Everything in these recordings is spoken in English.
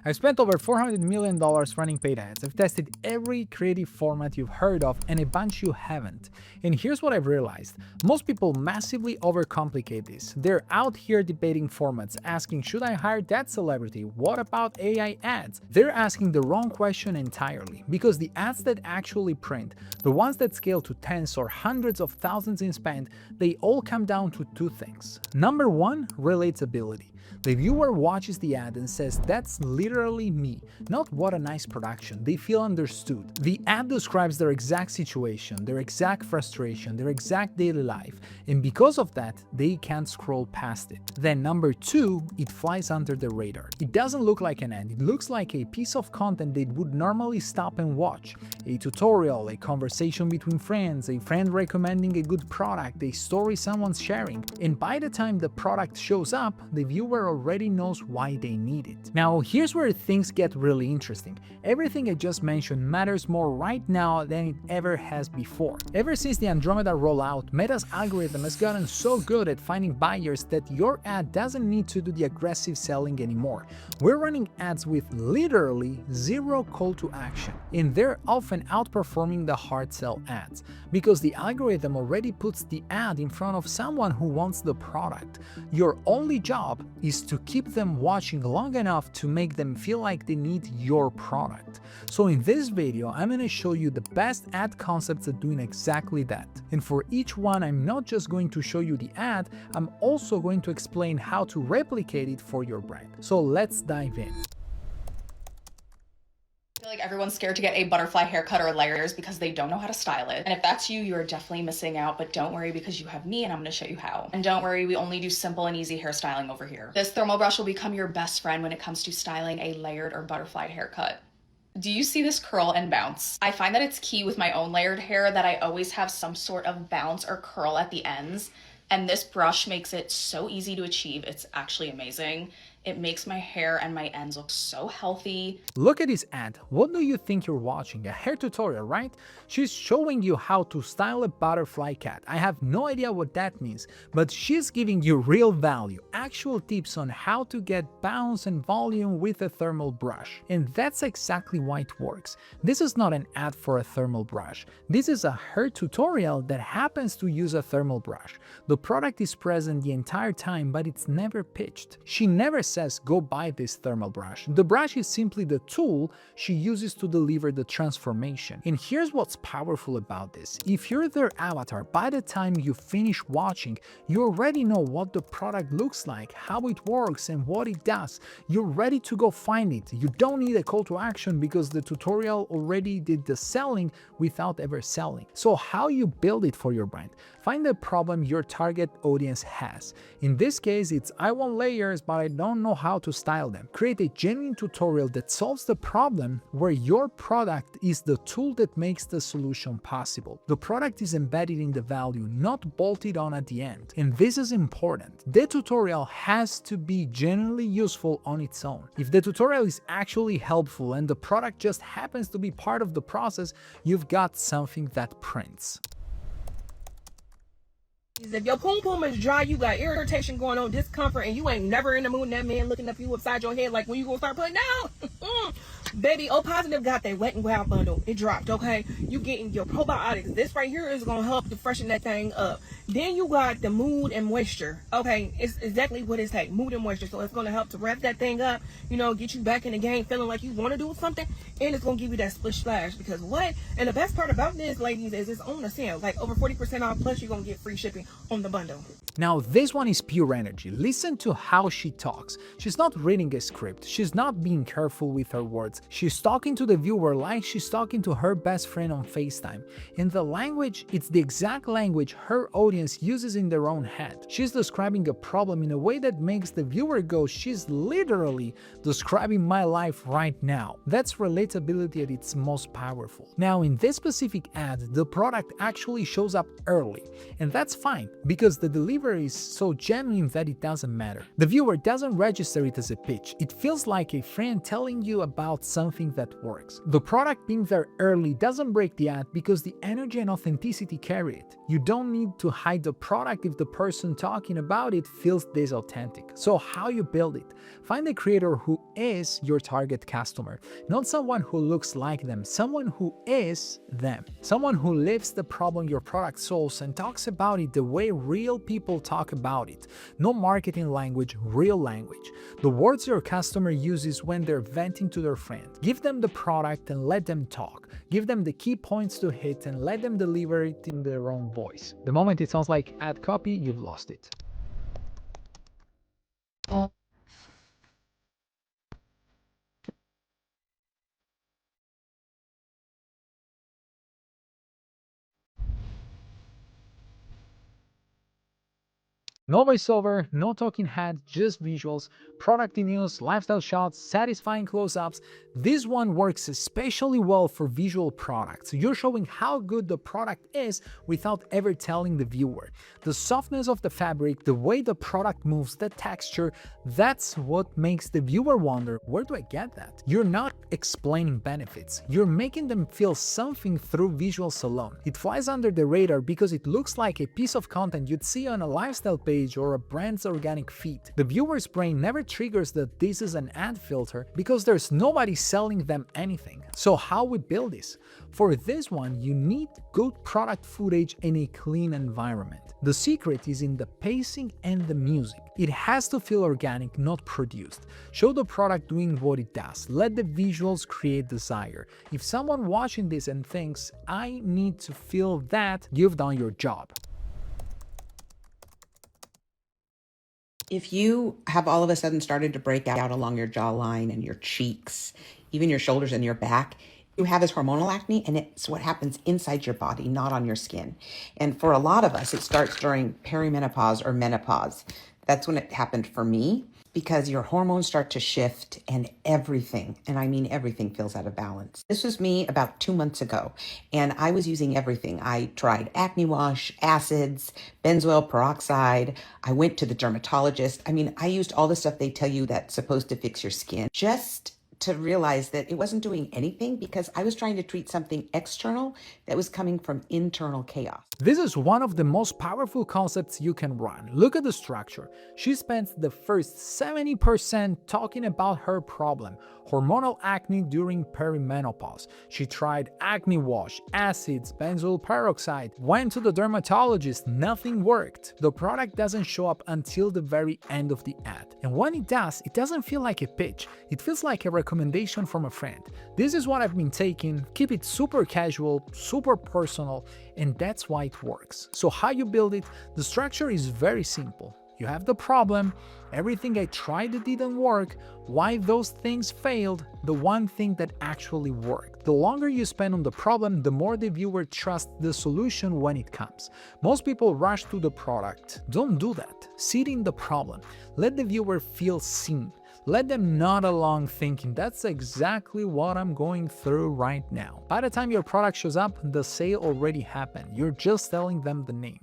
I've spent over $400 million running paid ads. I've tested every creative format you've heard of and a bunch you haven't. And here's what I've realized. Most people massively overcomplicate this. They're out here debating formats, asking, should I hire that celebrity? What about AI ads? They're asking the wrong question entirely, because the ads that actually print, the ones that scale to tens or hundreds of thousands in spend, they all come down to two things. Number one, relatability. The viewer watches the ad and says, that's literally me, not what a nice production. They feel understood. The ad describes their exact situation, their exact frustration, their exact daily life, and because of that, they can't scroll past it. Then number two, it flies under the radar. It doesn't look like an ad, it looks like a piece of content they would normally stop and watch. A tutorial, a conversation between friends, a friend recommending a good product, a story someone's sharing. And by the time the product shows up, the viewer already knows why they need it. Now, here's where things get really interesting. Everything I just mentioned matters more right now than it ever has before. Ever since the Andromeda rollout, Meta's algorithm has gotten so good at finding buyers that your ad doesn't need to do the aggressive selling anymore. We're running ads with literally zero call to action, and they're often outperforming the hard sell ads, because the algorithm already puts the ad in front of someone who wants the product. Your only job is to keep them watching long enough to make them feel like they need your product. So in this video, I'm going to show you the best ad concepts at doing exactly that. And for each one, I'm not just going to show you the ad, I'm also going to explain how to replicate it for your brand. So let's dive in. I feel like everyone's scared to get a butterfly haircut or layers because they don't know how to style it. And if that's you, you're definitely missing out, but don't worry because you have me and I'm gonna show you how. And don't worry, we only do simple and easy hairstyling over here. This thermal brush will become your best friend when it comes to styling a layered or butterfly haircut. Do you see this curl and bounce? I find that it's key with my own layered hair that I always have some sort of bounce or curl at the ends. And this brush makes it so easy to achieve. It's actually amazing. It makes my hair and my ends look so healthy. Look at this ad. What do you think you're watching? A hair tutorial, right? She's showing you how to style a butterfly cat. I have no idea what that means, but she's giving you real value, actual tips on how to get bounce and volume with a thermal brush. And that's exactly why it works. This is not an ad for a thermal brush. This is a hair tutorial that happens to use a thermal brush. The product is present the entire time, but it's never pitched. She never says, go buy this thermal brush. The brush is simply the tool she uses to deliver the transformation. And here's what's powerful about this. If you're their avatar, by the time you finish watching, you already know what the product looks like, how it works, and what it does. You're ready to go find it. You don't need a call to action because the tutorial already did the selling without ever selling. So how you build it for your brand? Find the problem your target audience has. In this case, it's I want layers, but I don't know how to style them. Create a genuine tutorial that solves the problem where your product is the tool that makes the solution possible. The product is embedded in the value, not bolted on at the end. And this is important. The tutorial has to be genuinely useful on its own. If the tutorial is actually helpful and the product just happens to be part of the process, you've got something that prints. If your poom poom is dry, you got irritation going on, discomfort, and you ain't never in the mood, and that man looking up you upside your head like when you gonna start putting down. Baby, O Positive got that wet and wild bundle. It dropped, okay? You getting your probiotics. This right here is gonna help to freshen that thing up. Then you got the mood and moisture. Okay, it's exactly what it's like, mood and moisture. So it's gonna help to wrap that thing up, you know, get you back in the game feeling like you wanna do something, and it's gonna give you that splish splash. Because what? And the best part about this, ladies, is it's on the sale. Like over 40% off, plus you're gonna get free shipping on the bundle. Now this one is pure energy. Listen to how she talks. She's not reading a script. She's not being careful with her words. She's talking to the viewer like she's talking to her best friend on FaceTime. And the language, it's the exact language her audience uses in their own head. She's describing a problem in a way that makes the viewer go, she's literally describing my life right now. That's relatability at its most powerful. Now in this specific ad, the product actually shows up early. And that's fine, because the delivery viewer is so genuine that it doesn't matter. The viewer doesn't register it as a pitch. It feels like a friend telling you about something that works. The product being there early doesn't break the ad because the energy and authenticity carry it. You don't need to hide the product if the person talking about it feels this authentic. So how you build it? Find a creator who is your target customer, not someone who looks like them, someone who is them. Someone who lives the problem your product solves and talks about it the way real people talk about it. No marketing language, real language. The words your customer uses when they're venting to their friend. Give them the product and let them talk. Give them the key points to hit and let them deliver it in their own voice. The moment it sounds like ad copy, you've lost it. No voiceover, no talking head, just visuals, product news, lifestyle shots, satisfying close-ups. This one works especially well for visual products. You're showing how good the product is without ever telling the viewer. The softness of the fabric, the way the product moves, the texture, that's what makes the viewer wonder, where do I get that? You're not explaining benefits. You're making them feel something through visuals alone. It flies under the radar because it looks like a piece of content you'd see on a lifestyle page or a brand's organic feed. The viewer's brain never triggers that this is an ad filter because there's nobody selling them anything. So how we build this? For this one, you need good product footage in a clean environment. The secret is in the pacing and the music. It has to feel organic, not produced. Show the product doing what it does. Let the visuals create desire. If someone watching this and thinks, I need to feel that, you've done your job. If you have all of a sudden started to break out along your jawline and your cheeks, even your shoulders and your back, you have this hormonal acne, and it's what happens inside your body, not on your skin. And for a lot of us, it starts during perimenopause or menopause. That's when it happened for me, because your hormones start to shift and everything, and I mean everything, feels out of balance. This was me about 2 months ago, and I was using everything. I tried acne wash, acids, benzoyl peroxide. I went to the dermatologist. I mean, I used all the stuff they tell you that's supposed to fix your skin, just to realize that it wasn't doing anything because I was trying to treat something external that was coming from internal chaos. This is one of the most powerful concepts you can run. Look at the structure. She spends the first 70% talking about her problem, hormonal acne during perimenopause. She tried acne wash, acids, benzoyl peroxide, went to the dermatologist, nothing worked. The product doesn't show up until the very end of the ad. And when it does, it doesn't feel like a pitch. It feels like a recommendation from a friend. This is what I've been taking. Keep it super casual, super personal, and that's why it works. So how you build it? The structure is very simple. You have the problem, everything I tried that didn't work, why those things failed, the one thing that actually worked. The longer you spend on the problem, the more the viewer trusts the solution when it comes. Most people rush to the product. Don't do that. Sit in the problem. Let the viewer feel seen. Let them nod along thinking, that's exactly what I'm going through right now. By the time your product shows up, the sale already happened. You're just telling them the name.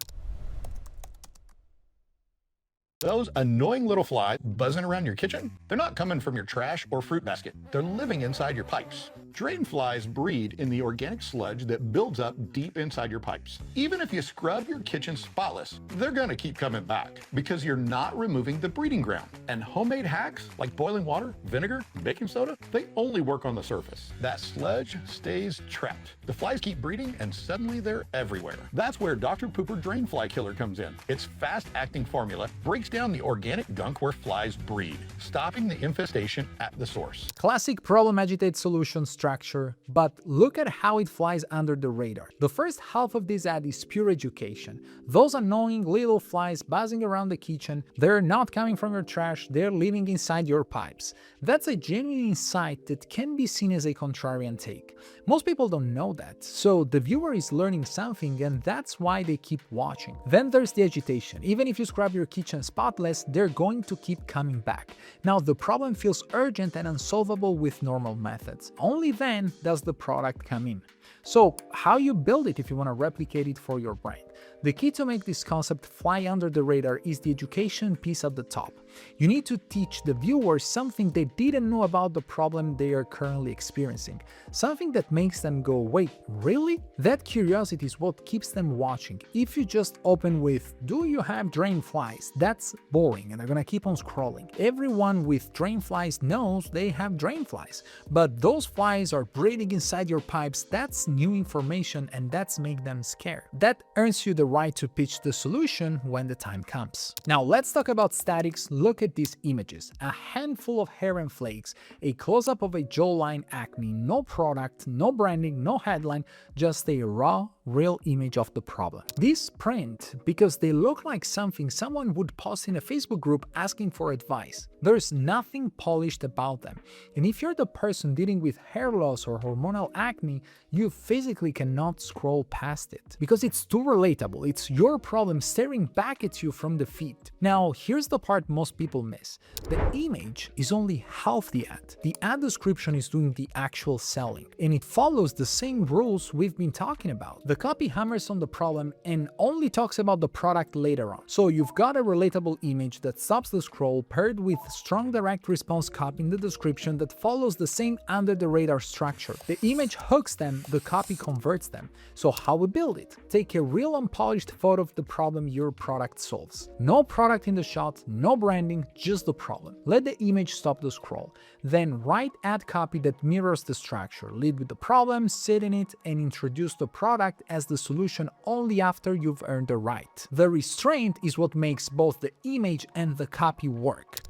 Those annoying little flies buzzing around your kitchen, they're not coming from your trash or fruit basket. They're living inside your pipes. Drain flies breed in the organic sludge that builds up deep inside your pipes. Even if you scrub your kitchen spotless, they're gonna keep coming back because you're not removing the breeding ground. And homemade hacks like boiling water, vinegar, baking soda, they only work on the surface. That sludge stays trapped. The flies keep breeding and suddenly they're everywhere. That's where Dr. Pooper Drain Fly Killer comes in. Its fast-acting formula breaks down the organic gunk where flies breed, stopping the infestation at the source. Classic Problem-Agitate-Solution structure, but look at how it flies under the radar. The first half of this ad is pure education. Those annoying little flies buzzing around the kitchen, they're not coming from your trash, they're living inside your pipes. That's a genuine insight that can be seen as a contrarian take. Most people don't know that, so the viewer is learning something and that's why they keep watching. Then there's the agitation. Even if you scrub your kitchen spotless, they're going to keep coming back. Now the problem feels urgent and unsolvable with normal methods. Only then does the product come in. So how you build it if you want to replicate it for your brand? The key to make this concept fly under the radar is the education piece at the top. You need to teach the viewers something they didn't know about the problem they are currently experiencing. Something that makes them go, wait, really? That curiosity is what keeps them watching. If you just open with, do you have drain flies? That's boring and they're gonna keep on scrolling. Everyone with drain flies knows they have drain flies, but those flies are breeding inside your pipes. That's new information and that's make them scared. That earns you the right to pitch the solution when the time comes. Now let's talk about statics. Look at these images. A handful of hair and flakes, a close-up of a jawline acne, no product, no branding, no headline, just a raw, real image of the problem. These print because they look like something someone would post in a Facebook group asking for advice. There's nothing polished about them. And if you're the person dealing with hair loss or hormonal acne, you physically cannot scroll past it because it's too relatable. It's your problem staring back at you from the feed. Now, here's the part most people miss. The image is only half the ad. The ad description is doing the actual selling, and it follows the same rules we've been talking about. The copy hammers on the problem and only talks about the product later on. So you've got a relatable image that stops the scroll paired with strong direct response copy in the description that follows the same under the radar structure. The image hooks them, the copy converts them. So how we build it? Take a real unpolished photo of the problem your product solves. No product in the shot, no branding, just the problem. Let the image stop the scroll. Then write ad copy that mirrors the structure. Lead with the problem, sit in it, and introduce the product as the solution only after you've earned the right. The restraint is what makes both the image and the copy work.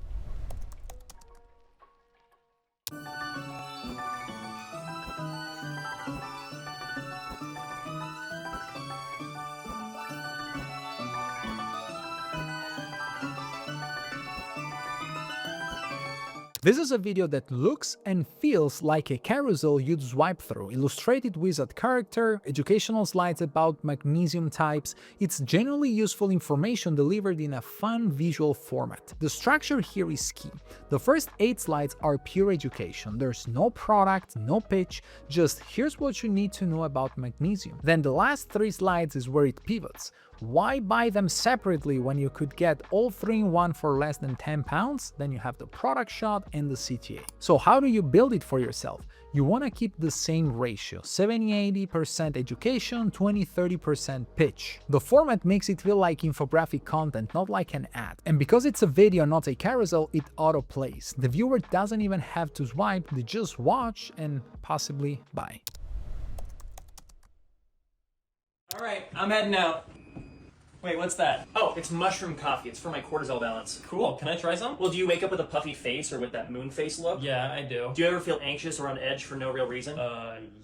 This is a video that looks and feels like a carousel you'd swipe through. Illustrated wizard character, educational slides about magnesium types. It's genuinely useful information delivered in a fun visual format. The structure here is key. The first 8 slides are pure education. There's no product, no pitch, just here's what you need to know about magnesium. Then the last 3 slides is where it pivots. Why buy them separately when you could get all 3 in one for less than £10? Then you have the product shot and the CTA. So how do you build it for yourself? You want to keep the same ratio, 70-80% education, 20-30% pitch. The format makes it feel like infographic content, not like an ad. And because it's a video, not a carousel, it auto-plays. The viewer doesn't even have to swipe, they just watch and possibly buy. All right, I'm heading out. Wait, what's that? Oh, it's mushroom coffee. It's for my cortisol balance. Cool. Can I try some? Well, do you wake up with a puffy face or with that moon face look? Yeah, I do. Do you ever feel anxious or on edge for no real reason?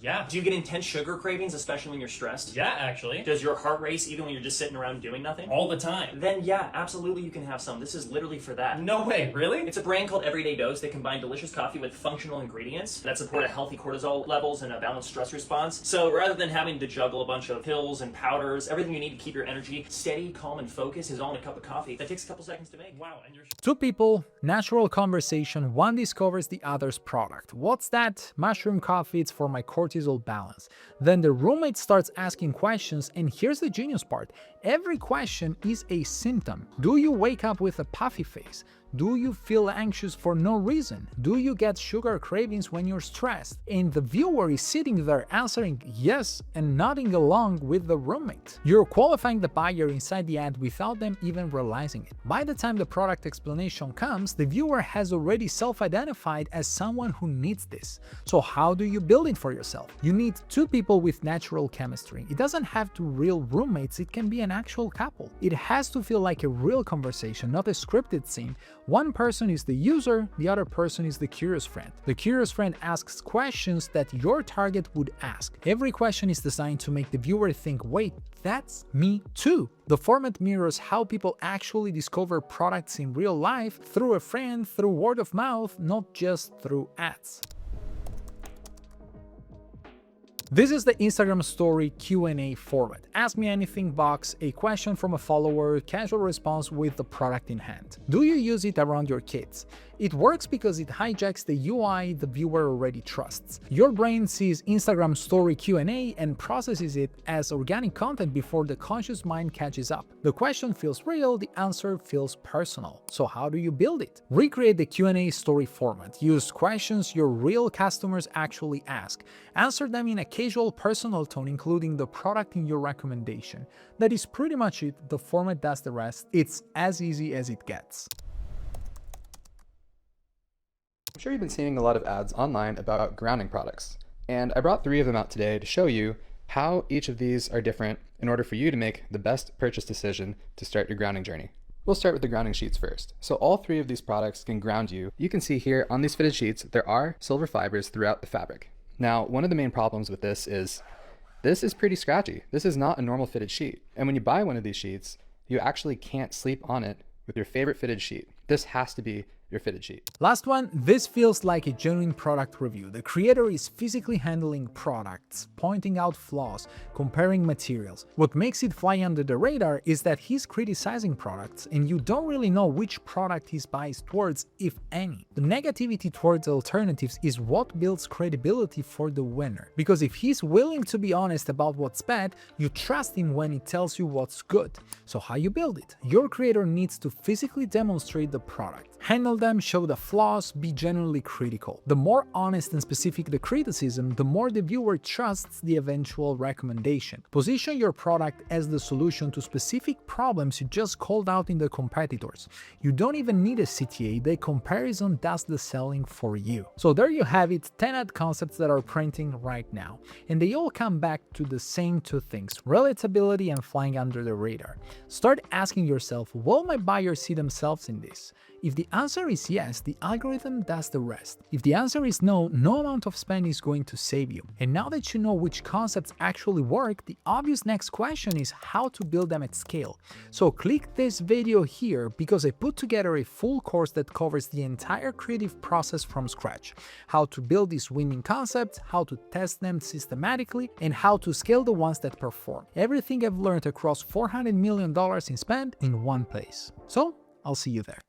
Yeah. Do you get intense sugar cravings, especially when you're stressed? Yeah, actually. Does your heart race even when you're just sitting around doing nothing? All the time. Then yeah, absolutely you can have some. This is literally for that. No way, really? It's a brand called Everyday Dose. They combine delicious coffee with functional ingredients that support a healthy cortisol levels and a balanced stress response. So rather than having to juggle a bunch of pills and powders, everything you need to keep your energy steady, calm, and focus is all in a cup of coffee. That takes a couple seconds to make. Wow, and you're... 2 people, natural conversation, one discovers the other's product. What's that? Mushroom coffee, it's for my cortisol balance. Then the roommate starts asking questions, and here's the genius part. Every question is a symptom. Do you wake up with a puffy face? Do you feel anxious for no reason? Do you get sugar cravings when you're stressed? And the viewer is sitting there answering yes and nodding along with the roommate. You're qualifying the buyer inside the ad without them even realizing it. By the time the product explanation comes, the viewer has already self-identified as someone who needs this. So how do you build it for yourself? You need 2 people with natural chemistry. It doesn't have to be real roommates, it can be an actual couple. It has to feel like a real conversation, not a scripted scene. One person is the user, the other person is the curious friend. The curious friend asks questions that your target would ask. Every question is designed to make the viewer think, wait, that's me too. The format mirrors how people actually discover products in real life, through a friend, through word of mouth, not just through ads. This is the Instagram story Q&A format. Ask me anything box, a question from a follower, casual response with the product in hand. Do you use it around your kids? It works because it hijacks the UI the viewer already trusts. Your brain sees Instagram story Q&A and processes it as organic content before the conscious mind catches up. The question feels real, the answer feels personal. So how do you build it? Recreate the Q&A story format. Use questions your real customers actually ask. Answer them in a casual, personal tone, including the product in your recommendation. That is pretty much it. The format does the rest. It's as easy as it gets. I'm sure you've been seeing a lot of ads online about grounding products, and I brought 3 of them out today to show you how each of these are different in order for you to make the best purchase decision to start your grounding journey. We'll start with the grounding sheets first. So all 3 of these products can ground you. You can see here on these fitted sheets, there are silver fibers throughout the fabric. Now, one of the main problems with this is pretty scratchy. This is not a normal fitted sheet. And when you buy one of these sheets, you actually can't sleep on it with your favorite fitted sheet. This has to be your fitted sheet. Last one, this feels like a genuine product review. The creator is physically handling products, pointing out flaws, comparing materials. What makes it fly under the radar is that he's criticizing products and you don't really know which product he's biased towards, if any. The negativity towards alternatives is what builds credibility for the winner. Because if he's willing to be honest about what's bad, you trust him when he tells you what's good. So how you build it? Your creator needs to physically demonstrate the product. Handle them, show the flaws, be genuinely critical. The more honest and specific the criticism, the more the viewer trusts the eventual recommendation. Position your product as the solution to specific problems you just called out in the competitors. You don't even need a CTA, the comparison does the selling for you. So there you have it, 10 ad concepts that are printing right now. And they all come back to the same 2 things, relatability and flying under the radar. Start asking yourself, will my buyer see themselves in this? If the answer is yes, the algorithm does the rest. If the answer is no, no amount of spend is going to save you. And now that you know which concepts actually work, the obvious next question is how to build them at scale. So click this video here because I put together a full course that covers the entire creative process from scratch. How to build these winning concepts, how to test them systematically, and how to scale the ones that perform. Everything I've learned across $400 million in spend in one place. So I'll see you there.